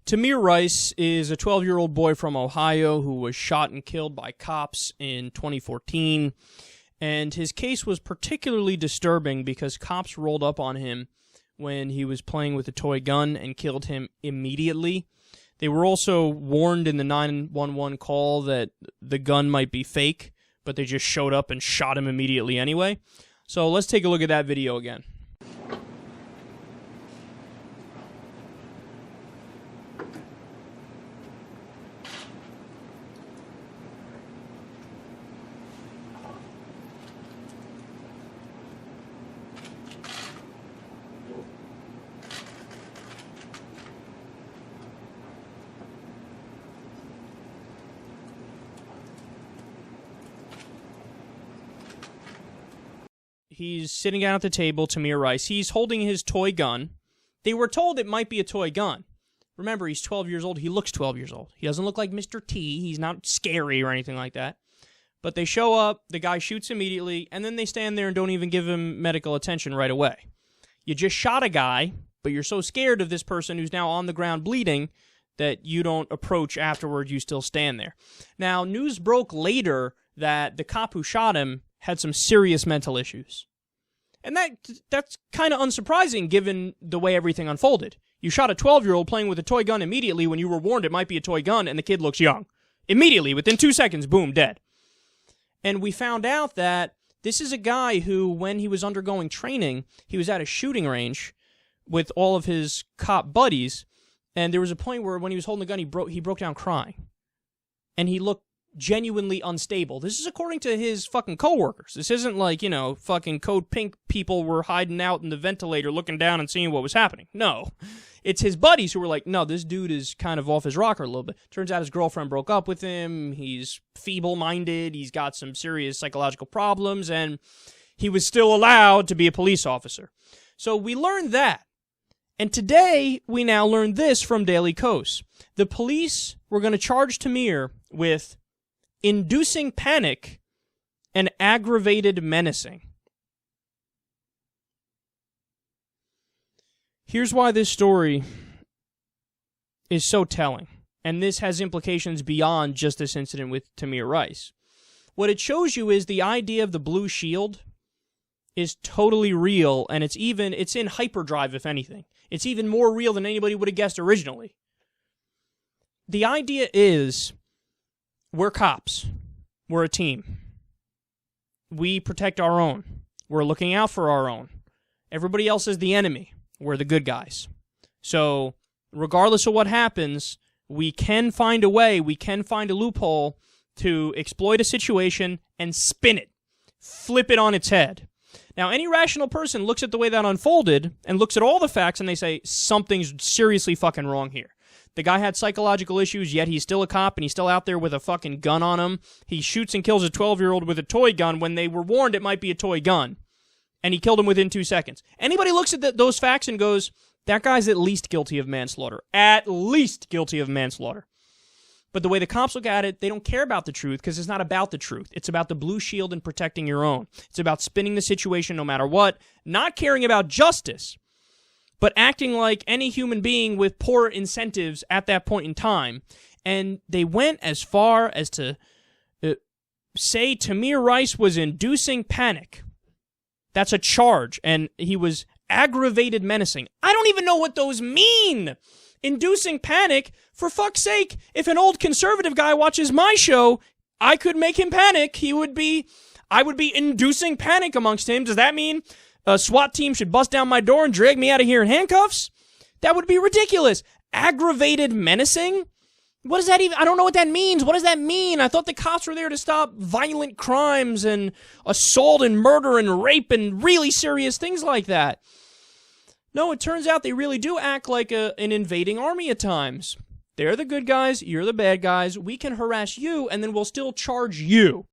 Tamir Rice is a 12-year-old boy from Ohio who was shot and killed by cops in 2014, and his case was particularly disturbing because cops rolled up on him when he was playing with a toy gun and killed him immediately. They were also warned in the 911 call that the gun might be fake, but they just showed up and shot him immediately anyway. So let's take a look at that video again. He's sitting down at the table, Tamir Rice. He's holding his toy gun. They were told it might be a toy gun. Remember, he's 12 years old. He looks 12 years old. He doesn't look like Mr. T. He's not scary or anything like that. But they show up, the guy shoots immediately, and then they stand there and don't even give him medical attention right away. You just shot a guy, but you're so scared of this person who's now on the ground bleeding that you don't approach afterward. You still stand there. Now, news broke later that the cop who shot him had some serious mental issues. And that's kind of unsurprising given the way everything unfolded. You shot a 12-year-old playing with a toy gun immediately when you were warned it might be a toy gun, and the kid looks young. Immediately, within 2 seconds, boom, dead. And we found out that this is a guy who, when he was undergoing training, he was at a shooting range with all of his cop buddies, and there was a point where when he was holding the gun, he broke down crying. And he looked genuinely unstable. This is according to his fucking coworkers. This isn't like, you know, fucking Code Pink people were hiding out in the ventilator looking down and seeing what was happening. No. It's his buddies who were like, no, this dude is kind of off his rocker a little bit. Turns out his girlfriend broke up with him. He's feeble-minded. He's got some serious psychological problems, and he was still allowed to be a police officer. So we learned that. And today, we now learned this from Daily Kos. The police were going to charge Tamir with inducing panic and aggravated menacing. Here's why this story is so telling, and this has implications beyond just this incident with Tamir Rice. What it shows you is the idea of the blue shield is totally real, and it's in hyperdrive, if anything. It's even more real than anybody would have guessed originally. The idea is, we're cops. We're a team. We protect our own. We're looking out for our own. Everybody else is the enemy. We're the good guys. So, regardless of what happens, we can find a way, we can find a loophole to exploit a situation and spin it. Flip it on its head. Now, any rational person looks at the way that unfolded and looks at all the facts and they say, something's seriously fucking wrong here. The guy had psychological issues, yet he's still a cop, and he's still out there with a fucking gun on him. He shoots and kills a 12-year-old with a toy gun when they were warned it might be a toy gun. And he killed him within 2 seconds. Anybody looks at those facts and goes, that guy's at least guilty of manslaughter. At least guilty of manslaughter. But the way the cops look at it, they don't care about the truth because it's not about the truth. It's about the blue shield and protecting your own. It's about spinning the situation no matter what, not caring about justice, but acting like any human being with poor incentives at that point in time. And they went as far as to say Tamir Rice was inducing panic. That's a charge, and he was aggravated menacing. I don't even know what those mean. Inducing panic? For fuck's sake, if an old conservative guy watches my show, I could make him panic. I would be inducing panic amongst him. Does that mean a SWAT team should bust down my door and drag me out of here in handcuffs? That would be ridiculous. Aggravated menacing? What does that even... I don't know what that means. What does that mean? I thought the cops were there to stop violent crimes and assault and murder and rape and really serious things like that. No, it turns out they really do act like an invading army at times. They're the good guys, you're the bad guys, we can harass you, and then we'll still charge you.